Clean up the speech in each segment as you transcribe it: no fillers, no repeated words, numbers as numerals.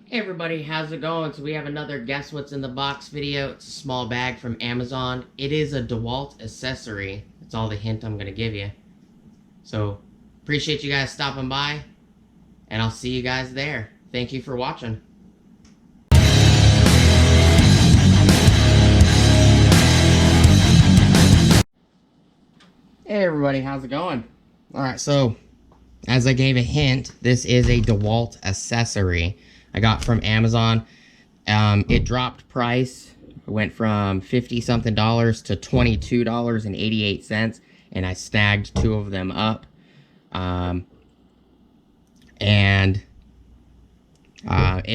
Hey everybody, how's it going? So we have another Guess What's in the Box video. It's a small bag from Amazon. It is a DeWalt accessory. That's all the hint I'm going to give you. So, appreciate you guys stopping by, and I'll see you guys there. Thank you for watching. Hey everybody, how's it going? Alright, so, as I gave a hint, this is a DeWalt accessory I got from Amazon. It dropped price. It went from $50-something to $22.88, and I snagged two of them up. It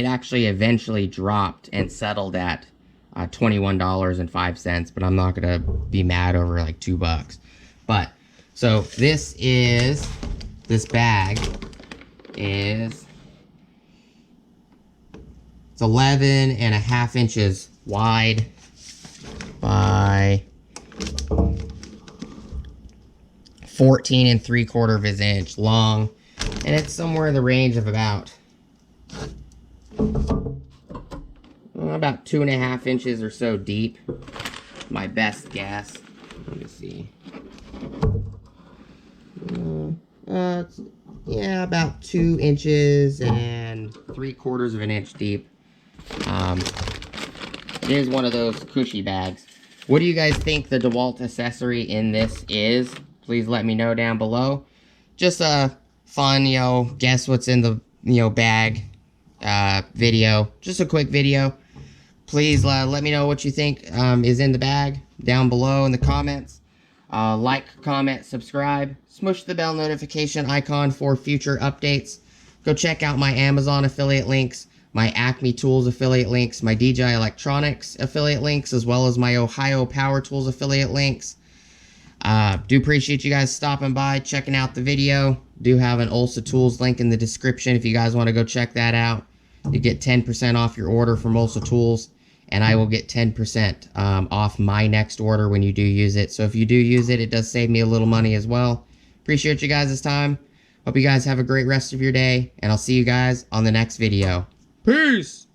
actually eventually dropped and settled at $21.05, but I'm not gonna be mad over like $2. But so this bag is 11.5 inches wide by 14.75 inch long, and it's somewhere in the range of about 2.5 inches or so deep. My best guess. Let me see. Yeah, about 2 inches and 3/4 inch deep. It is one of those cushy bags. What do you guys think the DeWalt accessory in this is? Please let me know down below. Just a fun, guess what's in the, bag video. Just a quick video. Please let me know what you think is in the bag down below in the comments. Like, comment, subscribe. Smush the bell notification icon for future updates. Go check out my Amazon affiliate links, my Acme Tools affiliate links, my DJI Electronics affiliate links, as well as my Ohio Power Tools affiliate links. Do appreciate you guys stopping by, checking out the video. Do have an Ulsa Tools link in the description if you guys want to go check that out. You get 10% off your order from Ulsa Tools, and I will get 10% off my next order when you do use it. So if you do use it, it does save me a little money as well. Appreciate you guys' time. Hope you guys have a great rest of your day, and I'll see you guys on the next video. Peace!